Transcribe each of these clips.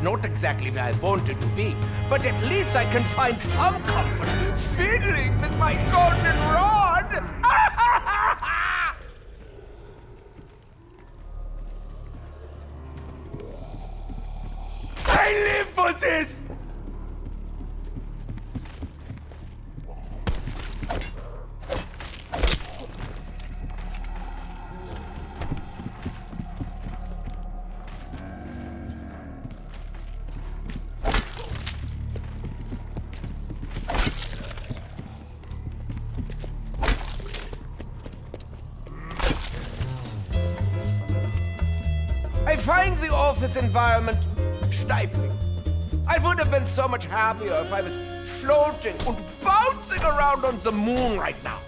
not exactly where I wanted to be, but at least I can find some comfort fiddling with my golden rod! I live for this! I find the office environment stifling. I would have been so much happier if I was floating and bouncing around on the moon right now.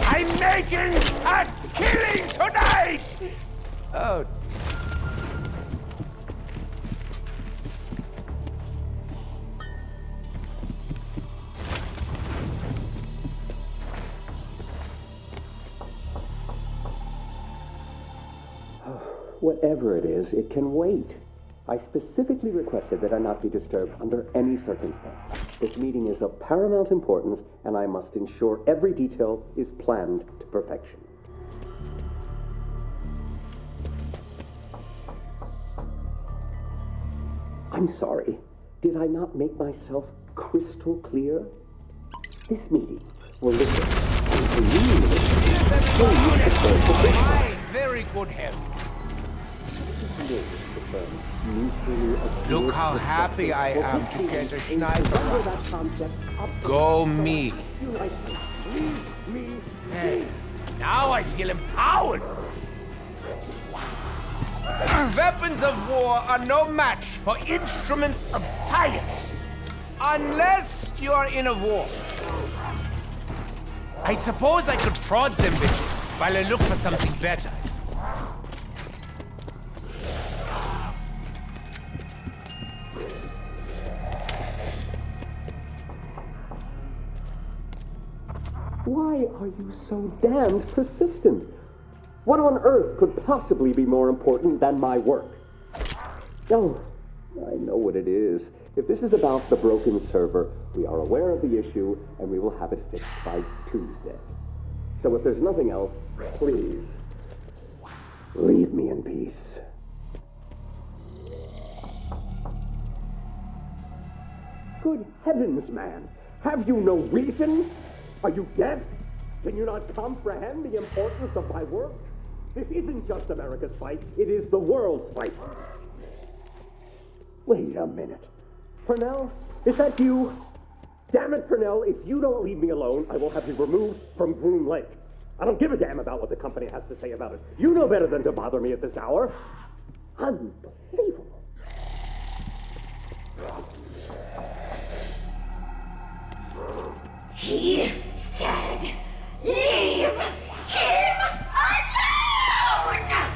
I'm making a killing tonight! Oh. Whatever it is, it can wait. I specifically requested that I not be disturbed under any circumstance. This meeting is of paramount importance, and I must ensure every detail is planned to perfection. I'm sorry. Did I not make myself crystal clear? This meeting will listen to My very good health. Look how happy I am to get a Schneider. Go me. Hey, now I feel empowered. Weapons of war are no match for instruments of science. Unless you are in a war. I suppose I could prod them with it while I look for something better. Why are you so damned persistent? What on earth could possibly be more important than my work? Oh, I know what it is. If this is about the broken server, we are aware of the issue, and we will have it fixed by Tuesday. So if there's nothing else, please, leave me in peace. Good heavens, man! Have you no reason? Are you deaf? Can you not comprehend the importance of my work? This isn't just America's fight, it is the world's fight. Wait a minute. Purnell, is that you? Damn it, Purnell, if you don't leave me alone, I will have you removed from Groom Lake. I don't give a damn about what the company has to say about it. You know better than to bother me at this hour. Unbelievable. He said, leave him alone!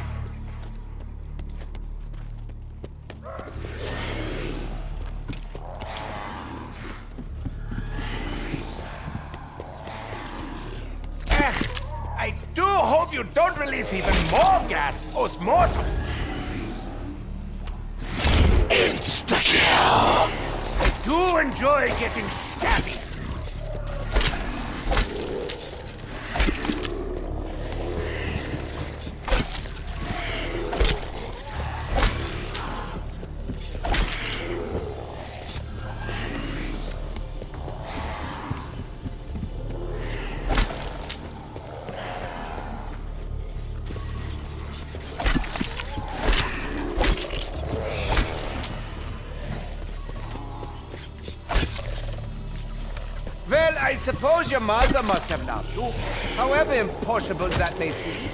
I do hope you don't release even more gas post-mortem. Insta-kill! I do enjoy getting stabby. Well, I suppose your mother must have loved you, however impossible that may seem.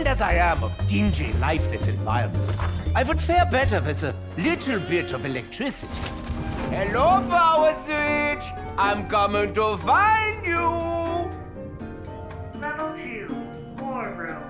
fond as I am of dingy, lifeless environments, I would fare better with a little bit of electricity. Hello, power switch! I'm coming to find you! Level 2, War Room.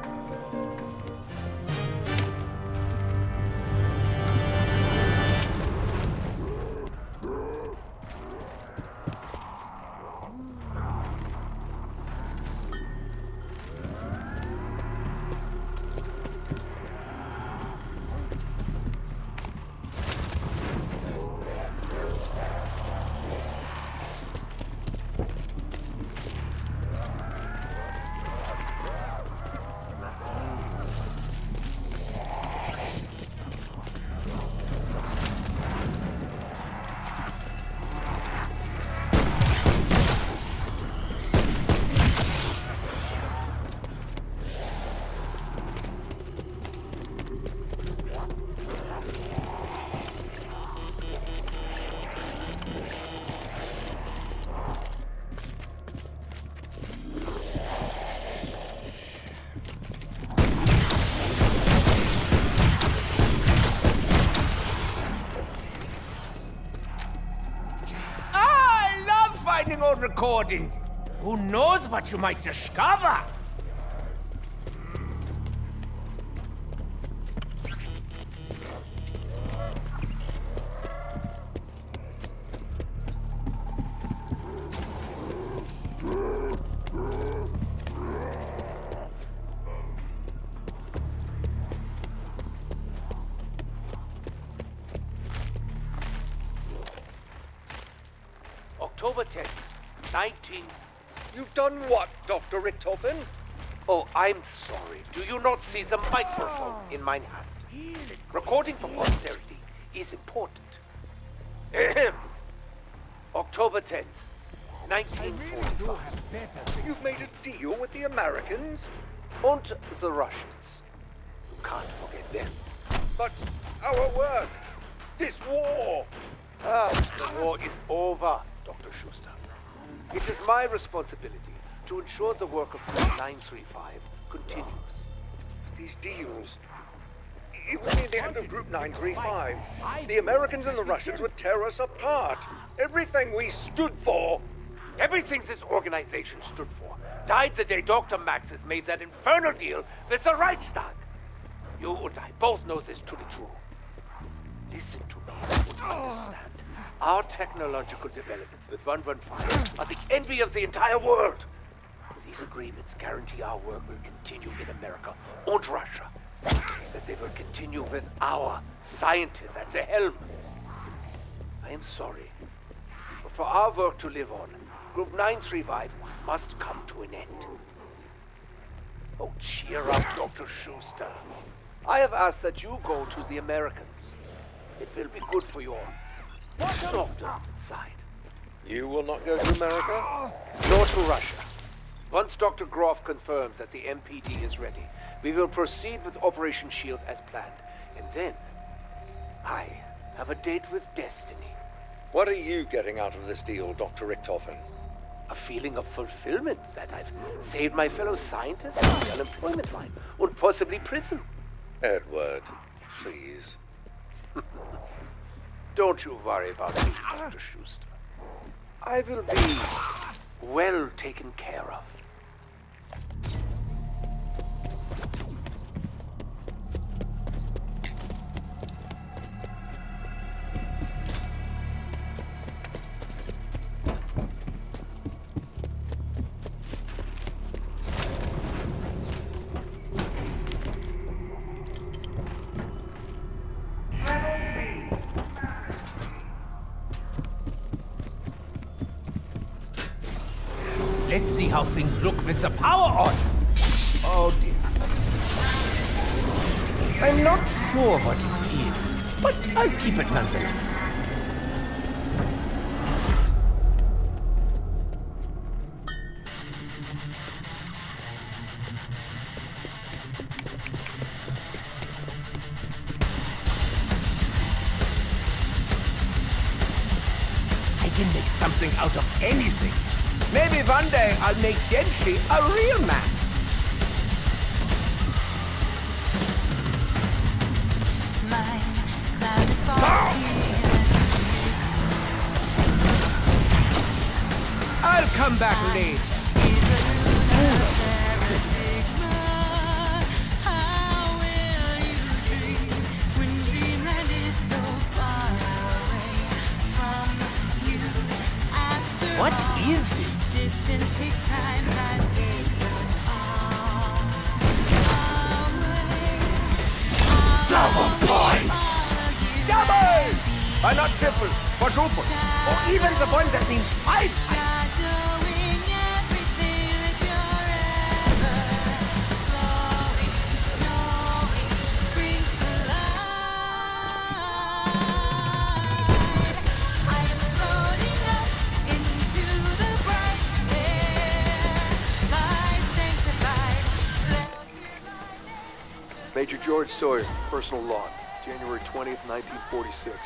Finding old recordings. Who knows what you might discover? October 10th, 19... You've done what, Dr. Richtofen? Oh, I'm sorry. Do you not see the microphone in my hand? Recording for posterity is important. Ahem. October 10th, 1945. You've made a deal with the Americans? And the Russians. You can't forget them. But our work, this war... The war is over, Dr. Schuster. It is my responsibility to ensure the work of Group 935 continues. These deals... It would mean the end of Group 935. The Americans and the Russians would tear us apart. Everything we stood for... Everything this organization stood for died the day Dr. Maxis made that infernal deal with the Reichstag. You and I both know this to be true. Listen to me and understand. Our technological developments with 115 are the envy of the entire world. These agreements guarantee our work will continue in America and Russia. That they will continue with our scientists at the helm. I am sorry, but for our work to live on, Group 935 must come to an end. Oh, cheer up, Dr. Schuster. I have asked that you go to the Americans. It will be good for your softer side. You will not go to America? Nor to Russia. Once Dr. Groff confirms that the MPD is ready, we will proceed with Operation Shield as planned. And then, I have a date with destiny. What are you getting out of this deal, Dr. Richtofen? A feeling of fulfillment that I've saved my fellow scientists from the unemployment line and possibly prison. Edward, please. Don't you worry about me, Dr. Schuster. I will be well taken care of. Let's see how things look with the power on. Oh dear. I'm not sure what it is, but I'll keep it nonetheless. I can make something out of anything. Maybe one day I'll make Denshi a real man. come back later. What is this? Double points! Double! Why not triple, quadruple, or even the one that means 5 times? Major George Sawyer, personal log, January 20th, 1946.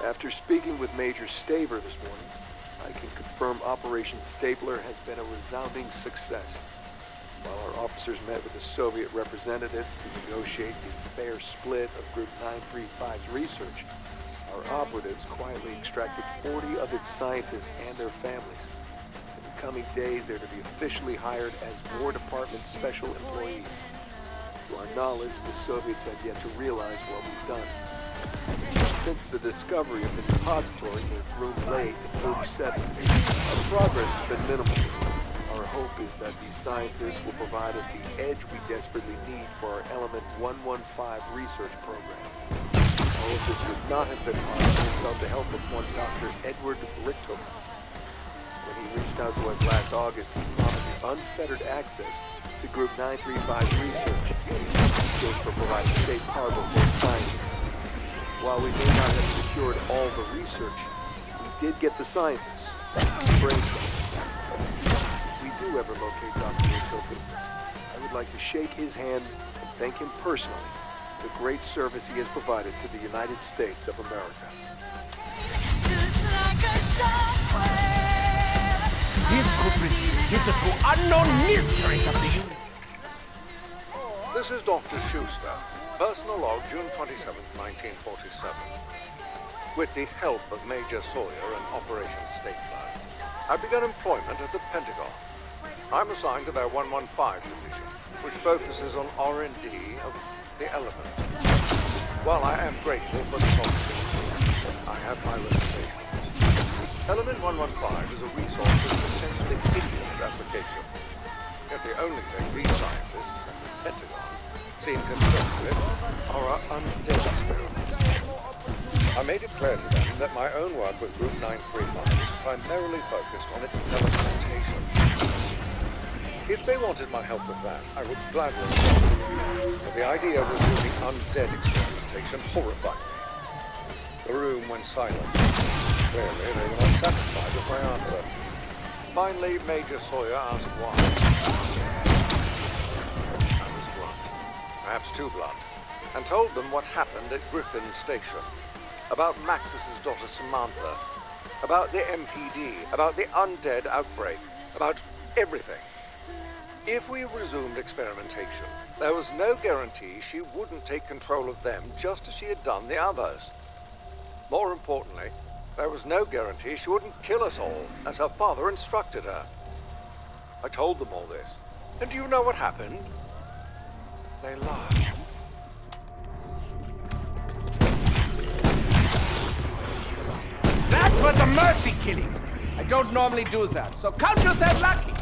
After speaking with Major Staver this morning, I can confirm Operation Stapler has been a resounding success. While our officers met with the Soviet representatives to negotiate the fair split of Group 935's research, our operatives quietly extracted 40 of its scientists and their families. In the coming days, they're to be officially hired as War Department special employees. To our knowledge, the Soviets have yet to realize what we've done. Since the discovery of the depository near Groom Lake in 37, our progress has been minimal. Our hope is that these scientists will provide us the edge we desperately need for our Element 115 research program. All of this would not have been possible without the help of one Dr. Edward Richtofer. When he reached out to us last August, he promised unfettered access to Group 935's research, just for providing safe harbor for scientists. While we may not have secured all the research, we did get the scientists. If we do ever locate Dr. Richtofer, I would like to shake his hand and thank him personally for the great service he has provided to the United States of America. This could reveal the true unknown mysteries of the universe. This is Dr. Schuster, personal log, June 27, 1947. With the help of Major Sawyer and Operation Stapler, I began employment at the Pentagon. I'm assigned to their 115 division, which focuses on R&D of the element. While I am grateful for the opportunity, I have my limitations. Element 115 is a resource with potentially infinite application. Yet the only thing these scientists and the Pentagon seem concerned with are our undead experiments. I made it clear to them that my own work with Group 935 is primarily focused on its teleportation. If they wanted my help with that, I would gladly accept. But the idea of resuming undead experimentation horrified me. The room went silent. Clearly, they were not satisfied with my answer. Finally, Major Sawyer asked why. I was blunt, perhaps too blunt, and told them what happened at Griffin Station. About Max's daughter Samantha, about the MPD, about the undead outbreak, about everything. If we resumed experimentation, there was no guarantee she wouldn't take control of them just as she had done the others. More importantly, there was no guarantee she wouldn't kill us all, as her father instructed her. I told them all this, and do you know what happened? They laughed. That was a mercy killing. I don't normally do that, so count yourself lucky.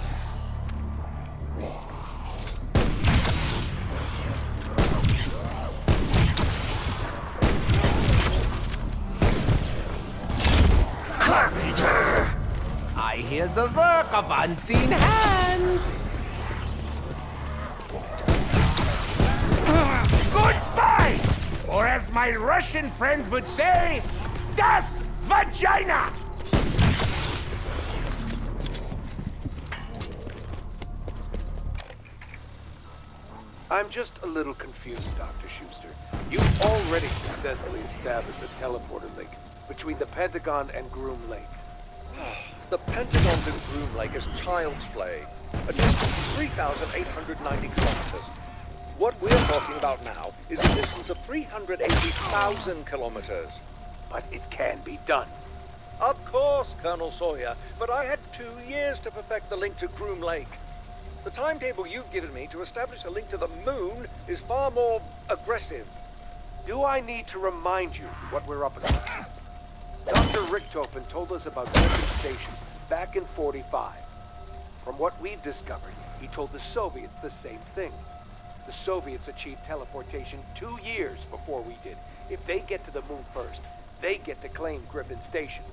Carpenter! I hear the work of unseen hands. Goodbye! Or as my Russian friend would say, das vagina! I'm just a little confused, Dr. Schuster. You've already successfully established a teleporter link between the Pentagon and Groom Lake. The Pentagon's in Groom Lake is child's play, a distance of 3,890 kilometers. What we're talking about now is a distance of 380,000 kilometers. But it can be done. Of course, Colonel Sawyer, but I had 2 years to perfect the link to Groom Lake. The timetable you've given me to establish a link to the moon is far more aggressive. Do I need to remind you what we're up against? Dr. Richtofen told us about Griffin Station back in 45. From what we've discovered, he told the Soviets the same thing. The Soviets achieved teleportation 2 years before we did. If they get to the moon first, they get to claim Griffin Station.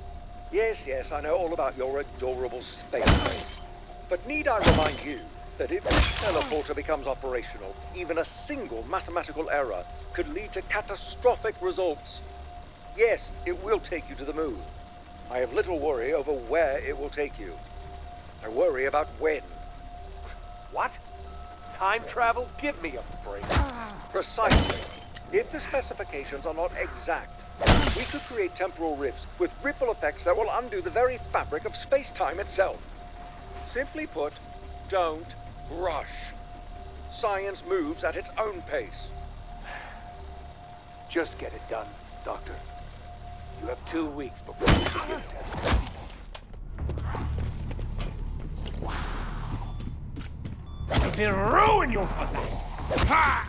Yes, I know all about your adorable space base. But need I remind you that if this teleporter becomes operational, even a single mathematical error could lead to catastrophic results? Yes, it will take you to the moon. I have little worry over where it will take you. I worry about when. What? Time travel? Give me a break. Precisely. If the specifications are not exact, we could create temporal rifts with ripple effects that will undo the very fabric of space-time itself. Simply put, don't rush. Science moves at its own pace. Just get it done, Doctor. You have 2 weeks before you begin testing. I will ruin you for that! Ha!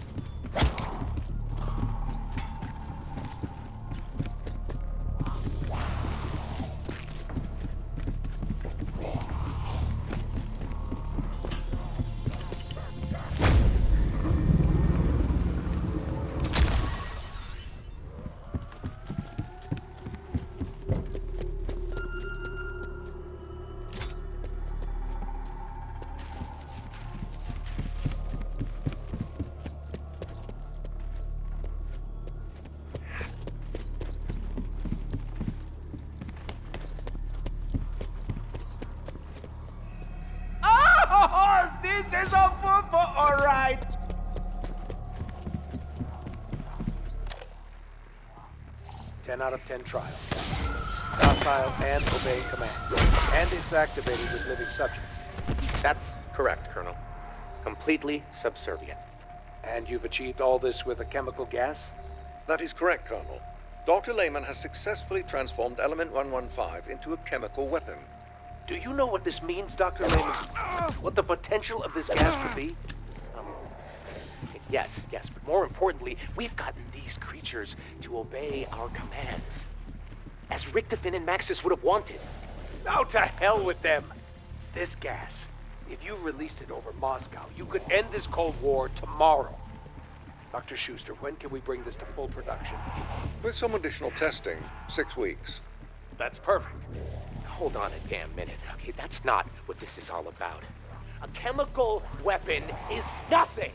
This is a football, all right. 10 out of 10 trials. Docile and obeying commands. And it's activated with living subjects. That's correct, Colonel. Completely subservient. And you've achieved all this with a chemical gas? That is correct, Colonel. Dr. Lehman has successfully transformed Element 115 into a chemical weapon. Do you know what this means, Dr. Lehman? What the potential of this gas could be? Yes, but more importantly, we've gotten these creatures to obey our commands. As Richtofen and Maxis would have wanted. Now to hell with them! This gas, if you released it over Moscow, you could end this Cold War tomorrow. Dr. Schuster, when can we bring this to full production? With some additional testing, 6 weeks. That's perfect. Hold on a damn minute, okay? That's not what this is all about. A chemical weapon is nothing!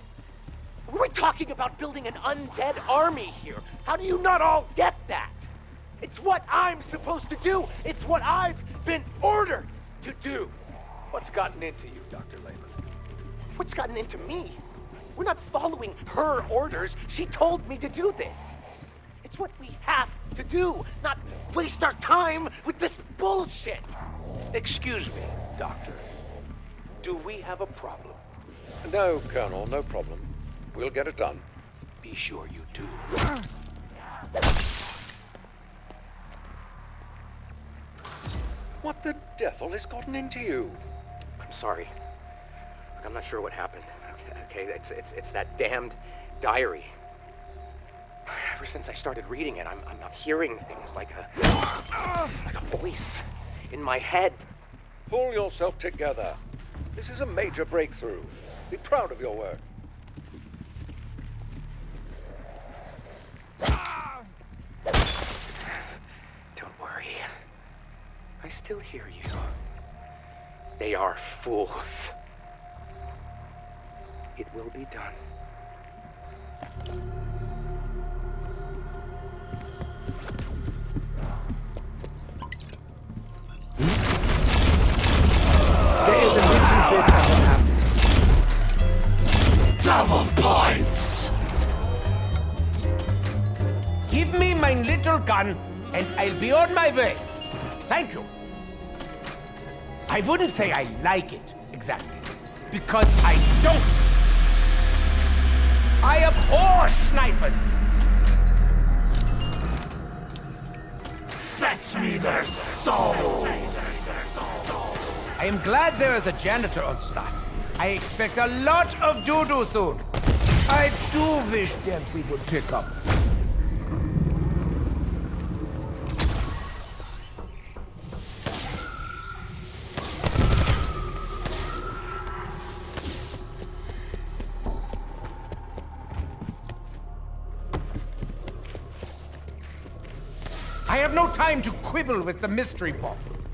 We're talking about building an undead army here. How do you not all get that? It's what I'm supposed to do. It's what I've been ordered to do. What's gotten into you, Dr. Lehman? What's gotten into me? We're not following her orders. She told me to do this. It's what we have to do, not waste our time with this bullshit. Excuse me, Doctor. Do we have a problem? No, Colonel, no problem. We'll get it done. Be sure you do. What the devil has gotten into you? I'm sorry. I'm not sure what happened. Okay, it's that damned diary. Ever since I started reading it, I'm hearing things like a voice in my head. Pull yourself together. This is a major breakthrough. Be proud of your work. Don't worry. I still hear you. They are fools. It will be done. There is a little bit of an aftertaste. Double points! Give me my little gun, and I'll be on my way. Thank you. I wouldn't say I like it, exactly. Because I don't. I abhor snipers. That's Fetch me their souls! I am glad there is a janitor on staff. I expect a lot of doo-doo soon. I do wish Dempsey would pick up. I have no time to quibble with the mystery box.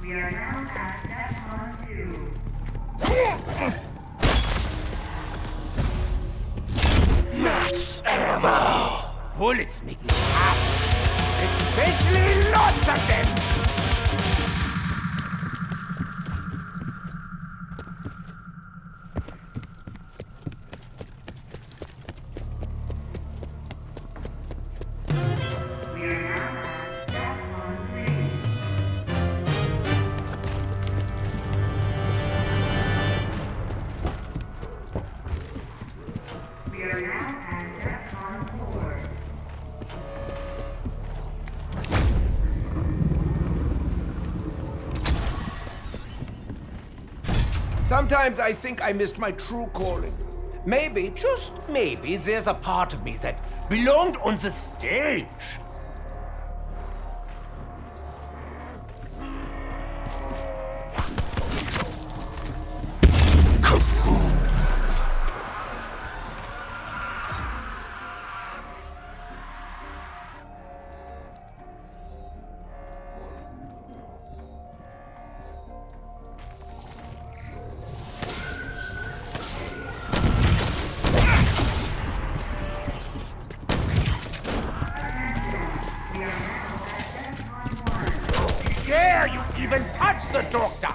We are now at Defcon 2. Max ammo! Bullets make me happy. Especially lots of them! We are now at Defcon 3. We are now at Defcon 4. Sometimes I think I missed my true calling. Maybe, just maybe, there's a part of me that belonged on the stage. Dare you even touch the doctor?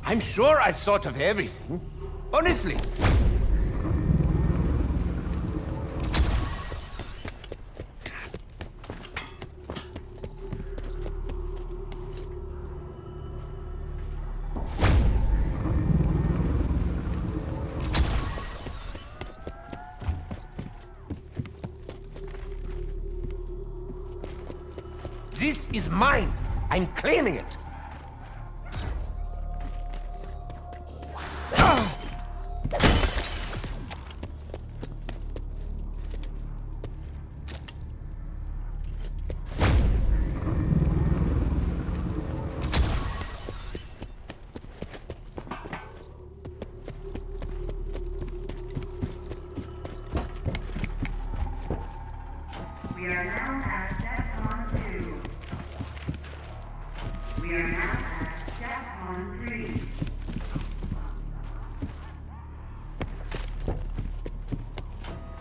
I'm sure I've thought of everything. Honestly. This is mine. I'm claiming it. We are now at Defcon 2. We are now at Defcon 3.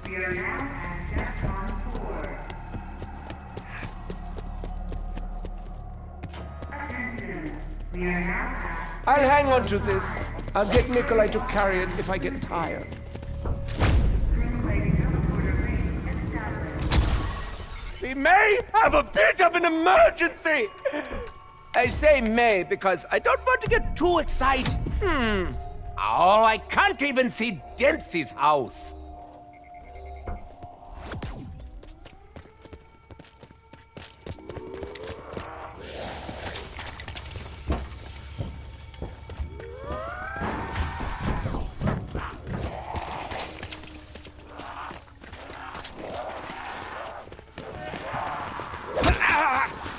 We are now at Defcon 4. Attention. We are now at I'll hang on to this. I'll get Nikolai to carry it if I get tired. Room-lake teleporter range established. We may have a bit of an emergency! I say may because I don't want to get too excited. Oh, I can't even see Dempsey's house.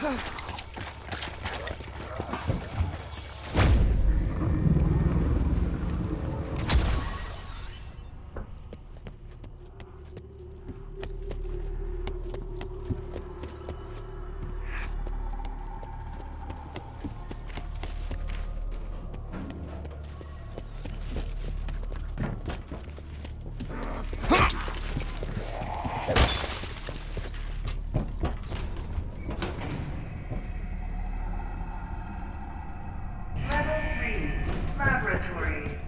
Level 3, laboratory.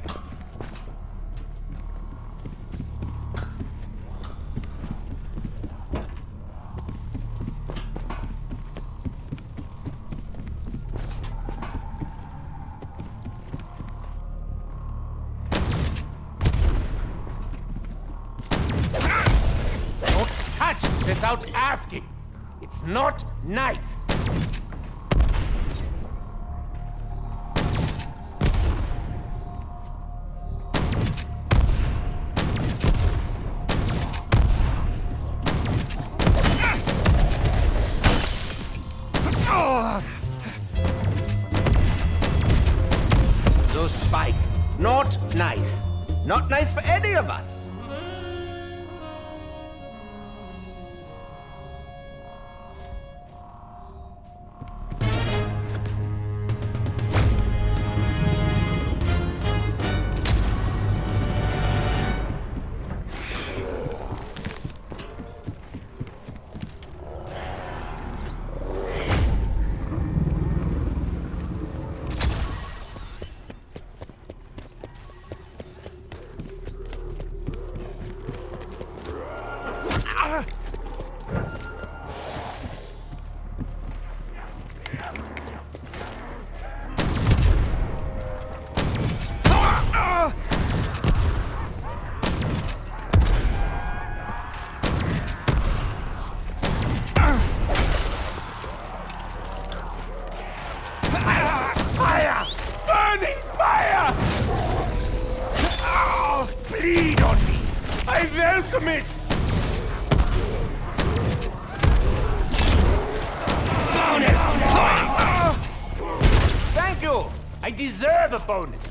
Don't touch without asking. It's not nice. Those spikes, not nice. Not nice for any of us. Fire! Burning fire! Oh, bleed on me! I welcome it! Bonus points! Thank you! I deserve a bonus!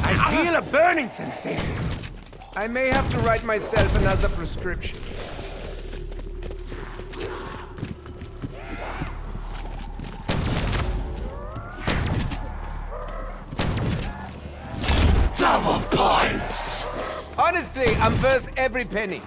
I feel a burning sensation. I may have to write myself another prescription. Double points! Honestly, I'm worth every penny.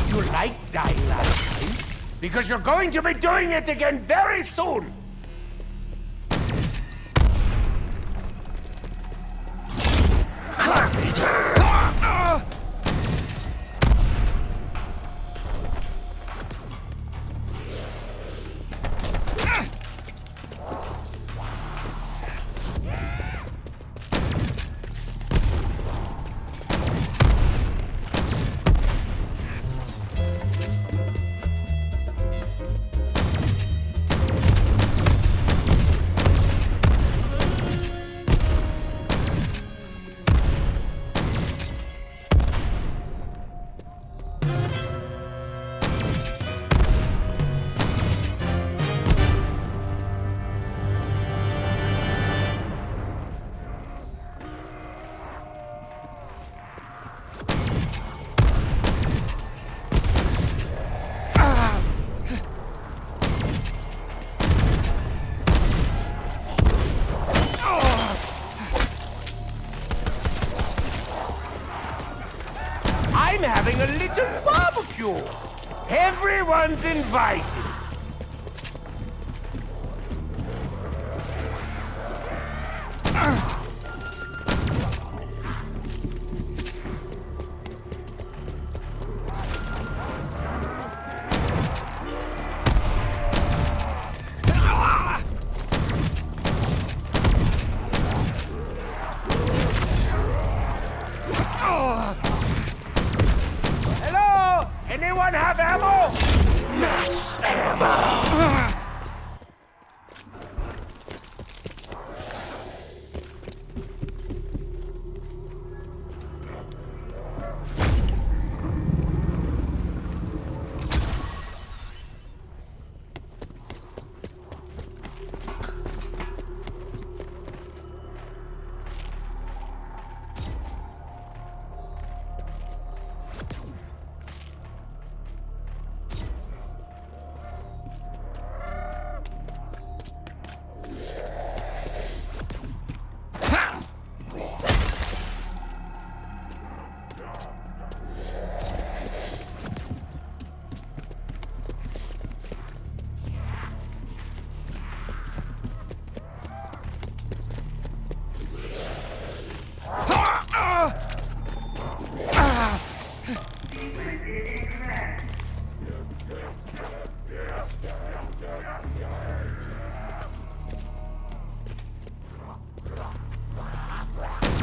You like dying last time? Because you're going to be doing it again very soon! Carpenter! I'm having a little barbecue. Everyone's invited. Hello? Anyone have ammo? Max ammo.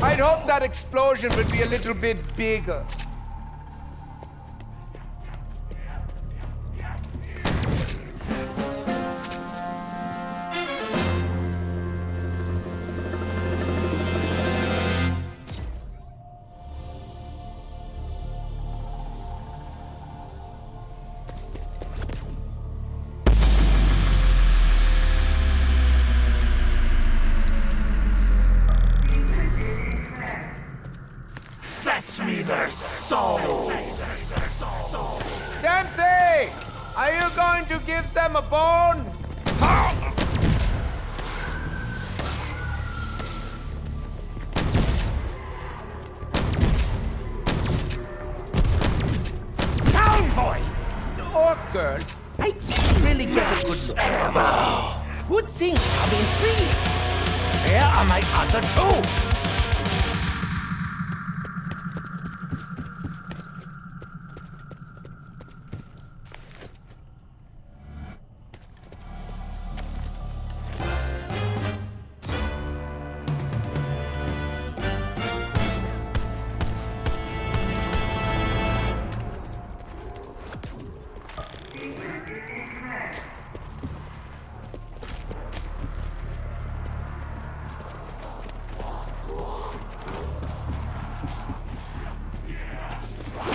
I'd hope that explosion would be a little bit bigger. Fetch me their souls. Dempsey! Are you going to give them a bone? Down, boy! Or girl, I didn't really get a good look. Ammo. Good things come in threes. Where are my other two?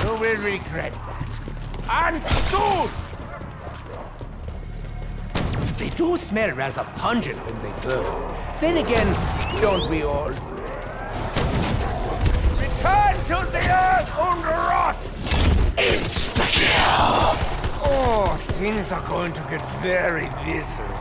You will regret that. And soon! They do smell rather pungent when they burn. Then again, don't we all? Return to the earth and rot! Insta-kill. Oh, things are going to get very visceral.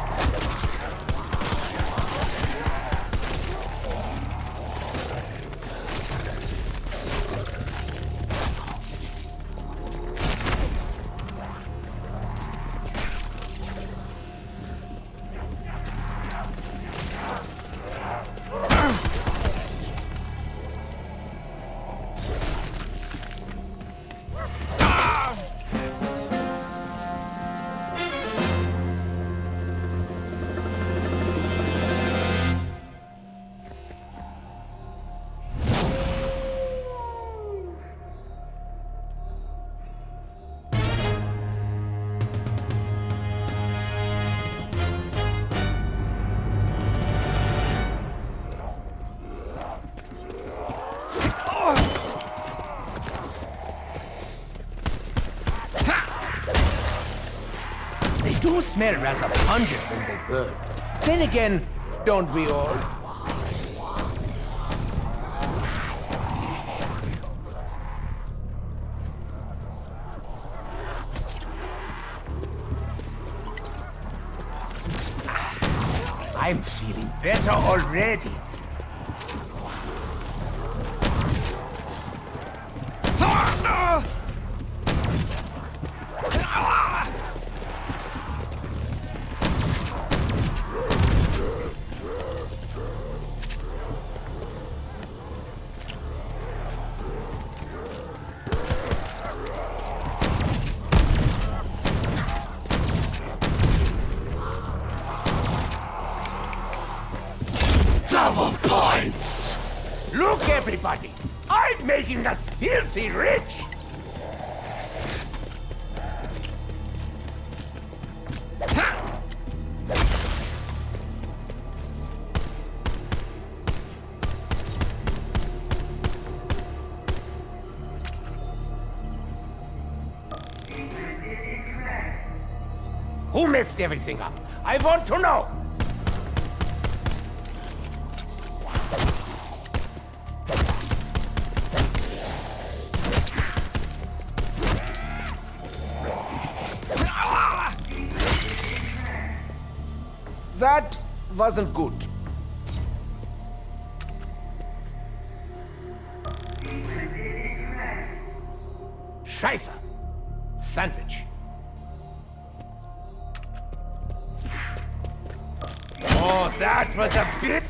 They do smell rather pungent when they burn. Then again, don't we all? I'm feeling better already. everybody! I'm making us filthy rich! Ha! Who messed everything up? I want to know! That wasn't good. Scheiße. Sandwich. Oh, that was a bit...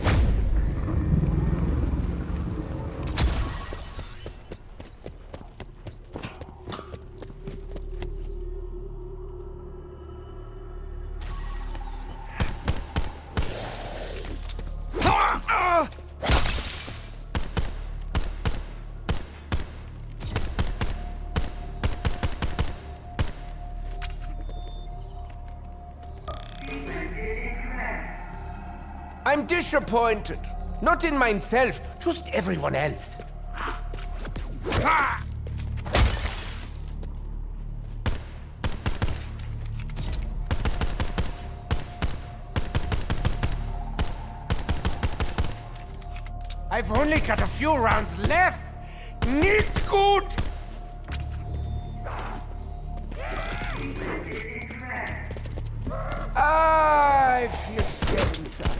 I'm disappointed. Not in myself, just everyone else. Ha! I've only got a few rounds left. Nicht gut! I feel dead inside.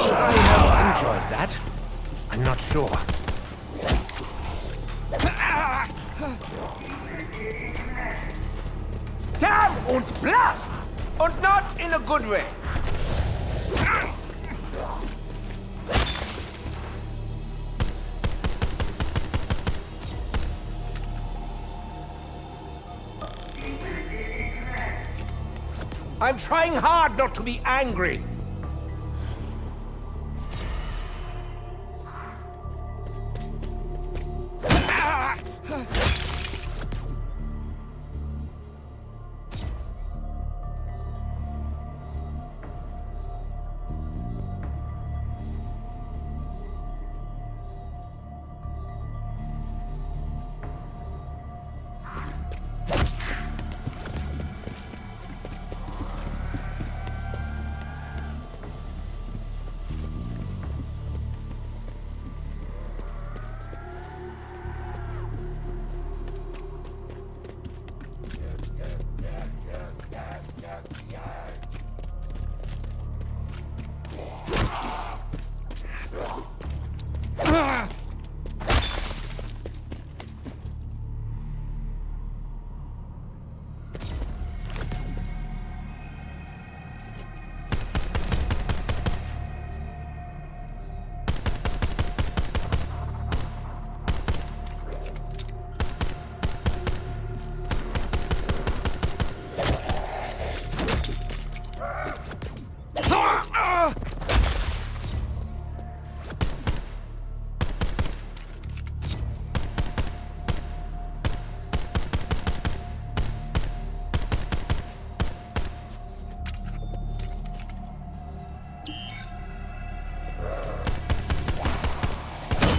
Should I have enjoyed that? I'm not sure. Damn und blast! Und not in a good way. I'm trying hard not to be angry.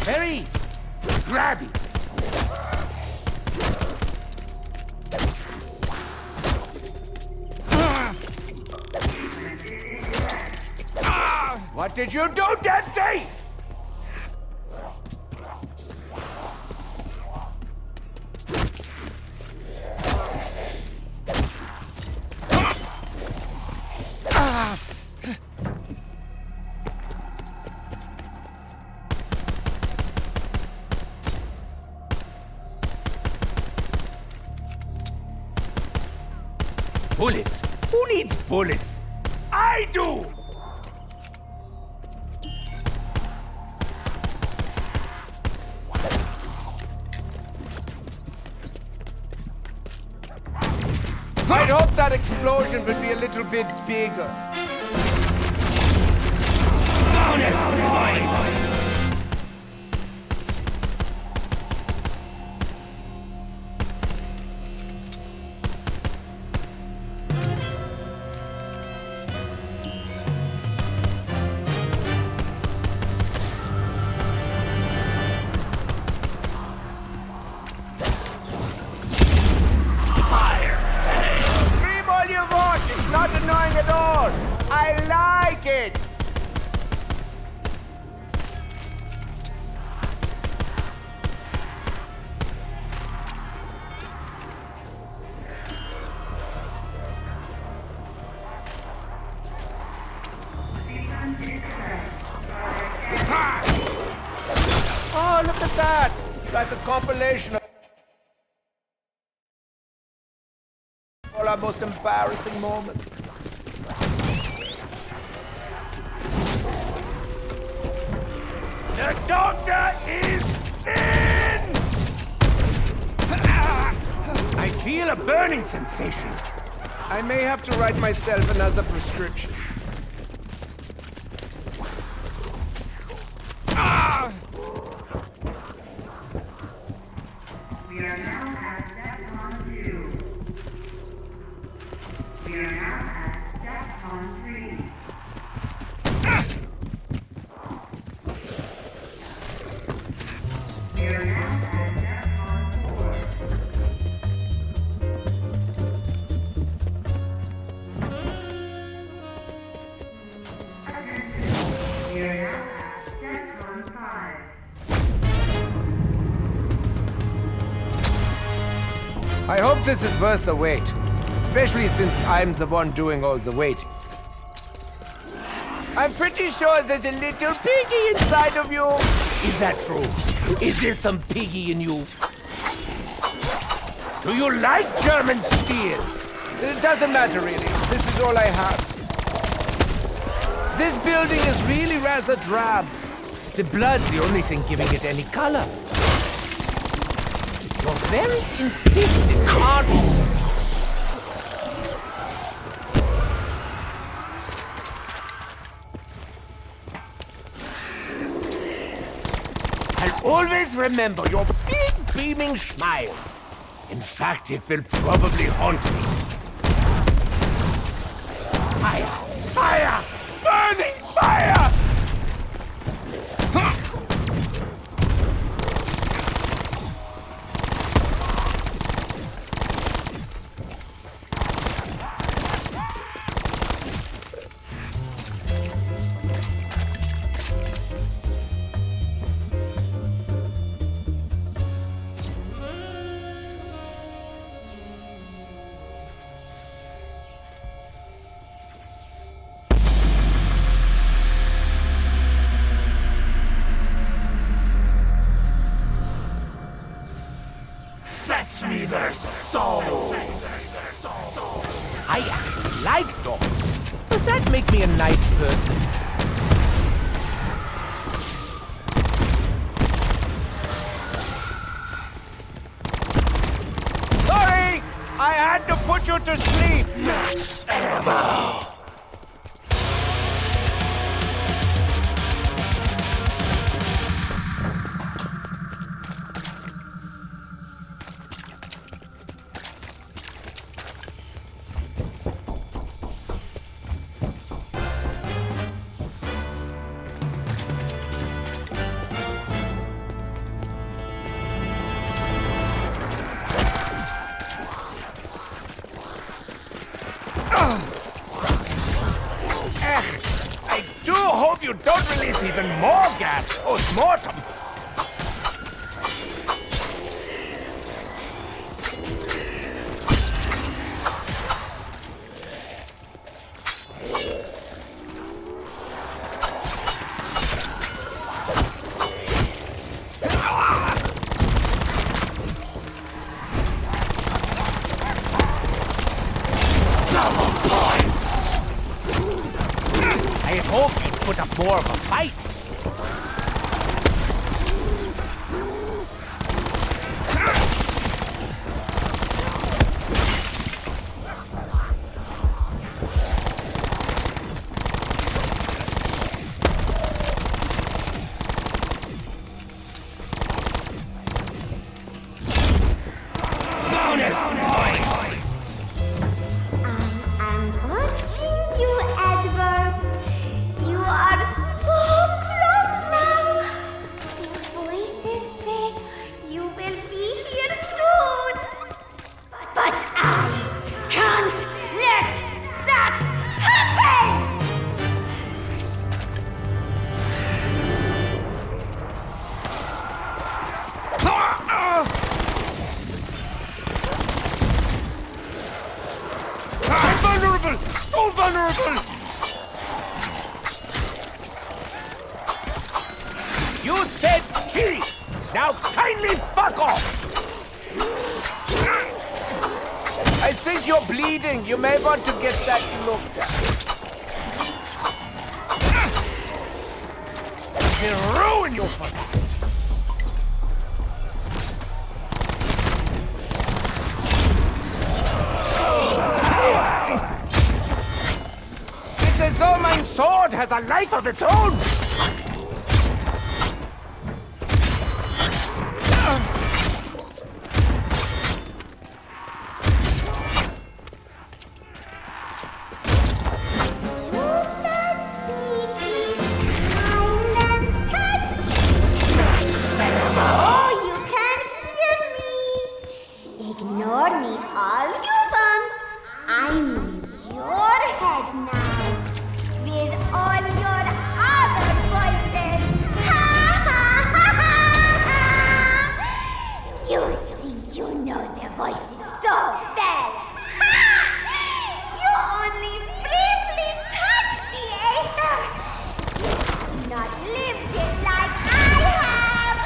Very grabby. What did you do, Dempsey? Bullets? Who needs bullets? I do! I'd hope that explosion would be a little bit bigger. Bonus points! Not annoying at all. I like it. Oh, look at that. It's like a compilation of all our most embarrassing moments. The doctor is in! I feel a burning sensation. I may have to write myself another prescription. We are now at DEFCON 2. We are now at DEFCON 3. We are now at DEFCON 4. Attention. We are now at DEFCON 5. I hope this is worth the wait, especially since I'm the one doing all the waiting. I'm pretty sure there's a little piggy inside of you. Is that true? Is there some piggy in you? Do you like German steel? It doesn't matter really. This is all I have. This building is really rather drab. The blood's the only thing giving it any color. You're very insistent, aren't you? I'll always remember your big beaming smile. In fact, it will probably haunt me. Fire! Fire! Burning fire! Fetch me their souls! I actually like dogs. Does that make me a nice person? Sorry! I had to put you to sleep! Max ammo! I do hope you don't release even more gas post-mortem. Double points! I hope you put up more of a fight. vulnerable! You said cheese! Now kindly fuck off! I think you're bleeding. You may want to get that looked at. It'll ruin you for that. It's as though my sword has a life of its own! Ignore me all you want. I'm your head now. With all your other voices. Ha ha ha ha ha! You think you know their voices so well. Ha! You only briefly touched the ether. You have not lived it like I have.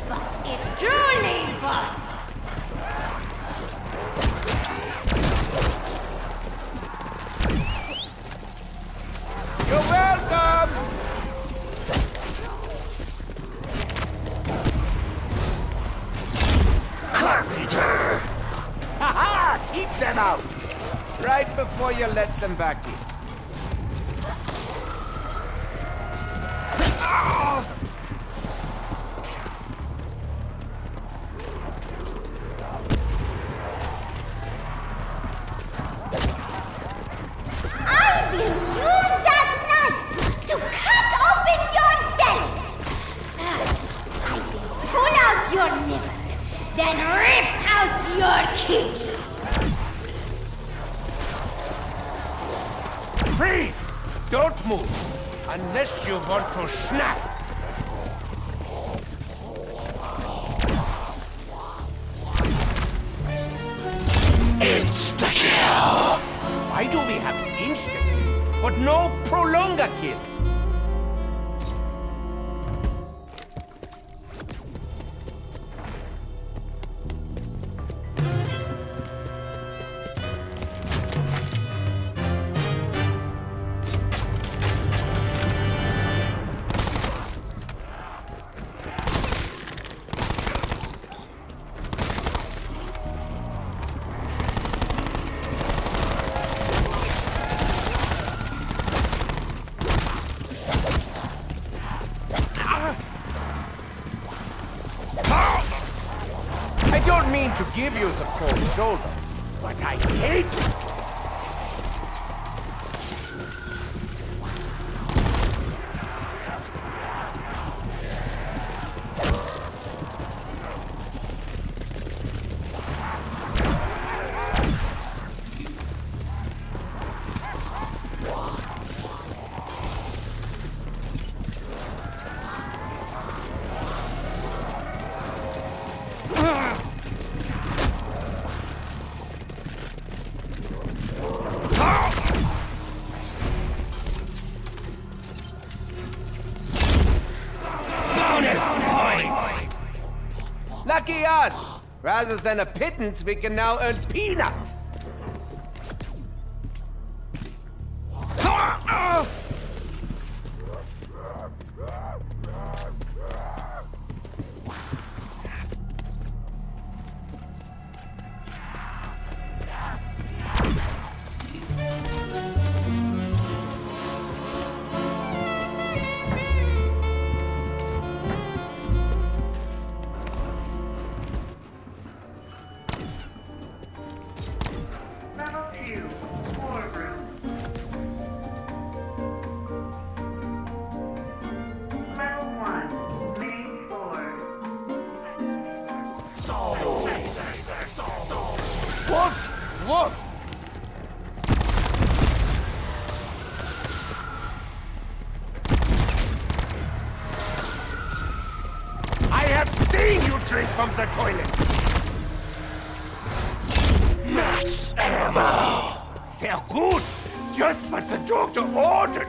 But it truly was. You're welcome! Carpenter! Ha-ha! Keep them out! Right before you let them back in. I will use that knife to cut open your belly. I will pull out your liver, then rip out your kidneys. Freeze! Don't move! Unless you want to snap! Insta-kill! Why do we have instant, but no prolonger kill? I don't mean to give you the cold shoulder, but I hate you. Lucky us! Rather than a pittance, we can now earn peanuts! Level 2, war room. Level 1, main floor. Woof! Woof! I have seen you drink from the toilet! Max ammo! Sehr gut. Just what the doctor ordered.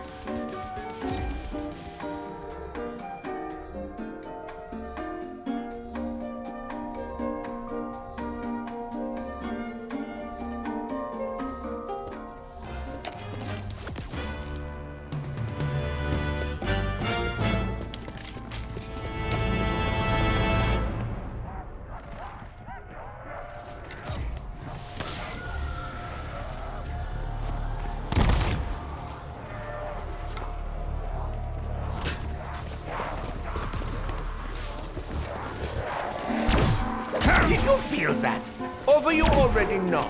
Did you feel that? Or were you already know?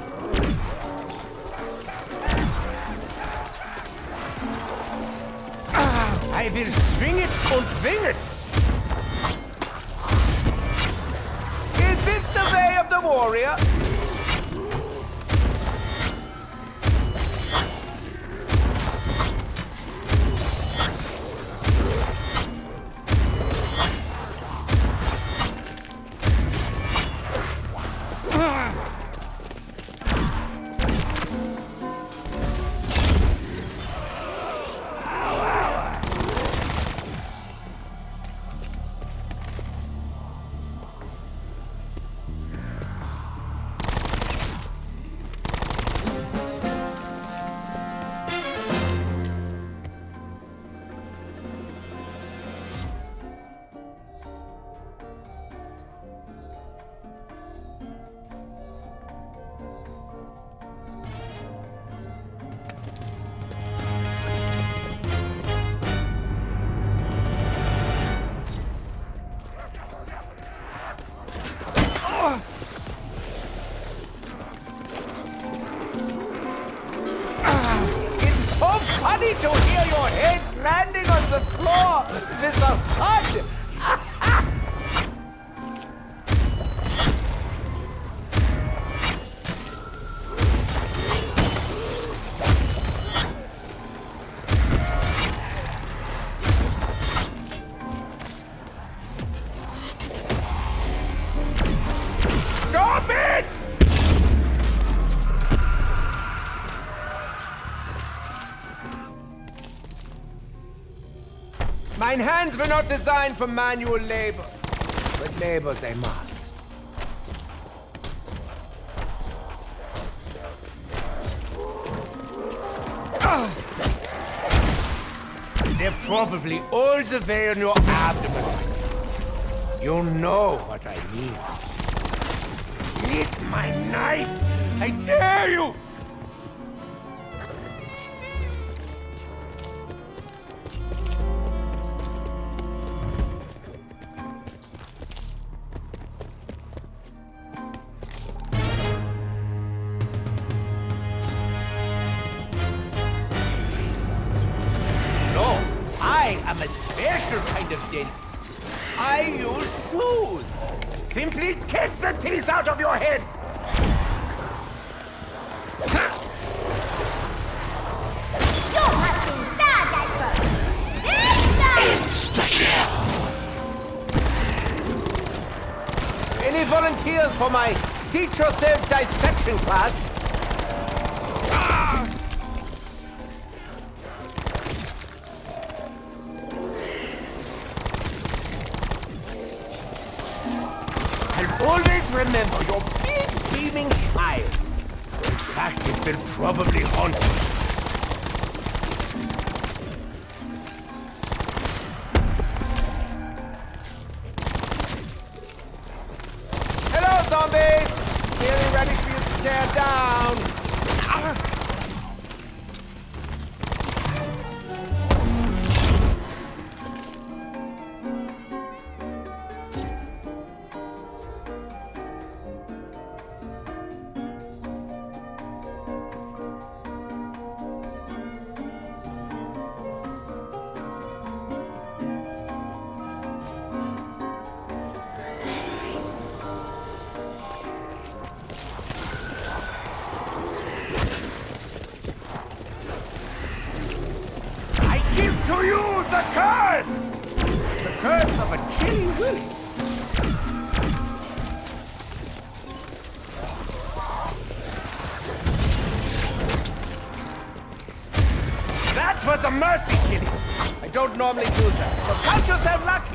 I will swing it and wing it. Is this the way of the warrior? Funny to hear your head landing on the floor with a thud. Stop it! Mine hands were not designed for manual labor, but labor they must. They're probably all the way in your abdomen. You know what I mean. Eat my knife! I dare you! I'm a special kind of dentist. I use shoes. Simply kick the teeth out of your head. You're hunting bad diapers. Insta-kill! Any volunteers for my teach yourself dissection class? Always remember your big beaming smile. In fact, it will probably haunt you. Hello, zombies! Nearly ready for you to tear down. To you, the curse! The curse of a chilly willy. was a mercy killing. I don't normally do that, so count yourself lucky.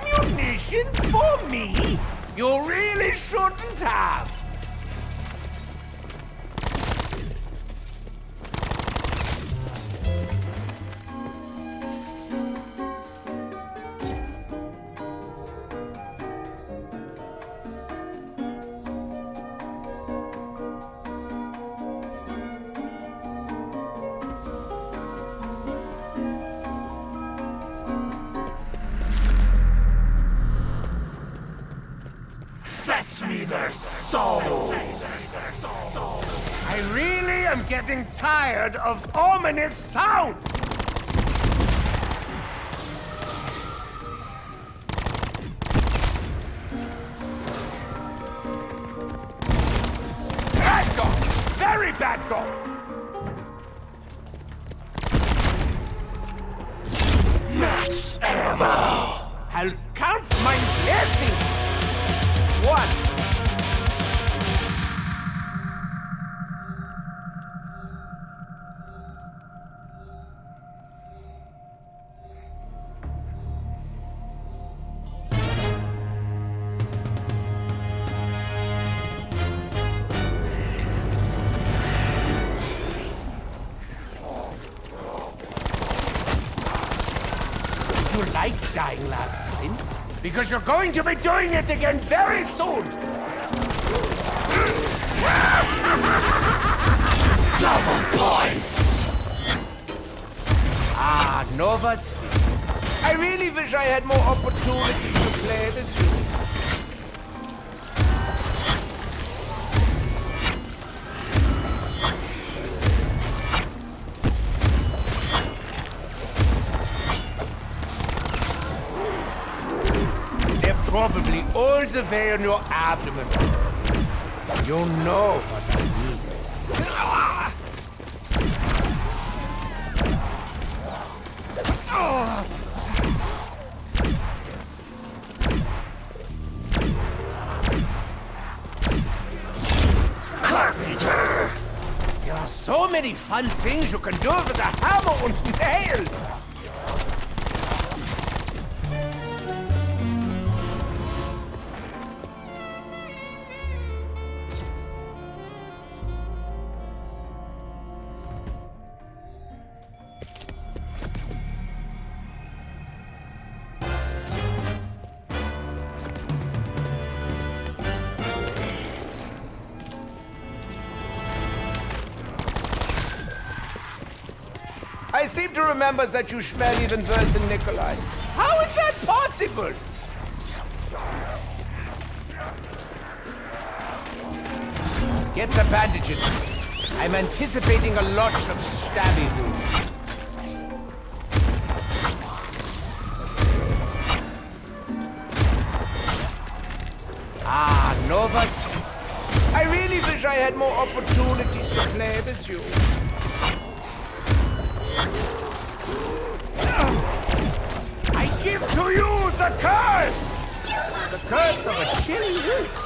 Ammunition for me? You really shouldn't have. Fetch me their souls! I really am getting tired of ominous sounds. Bad dog! Very bad dog! Max ammo! I'll count my blessings. 1. You liked dying last time? Because you're going to be doing it again very soon! Double points! Ah, Nova 6. I really wish I had more opportunities to play with you. Probably all the way on your abdomen. You know what I mean. Carpenter! There are so many fun things you can do with a hammer and nails. I seem to remember that you smell even worse than Nikolai. How is that possible? Get the bandages. I'm anticipating a lot of stabby wounds. Ah, Nova 6. I really wish I had more opportunities to play with you. I give to you the curse! The curse of a chilly week.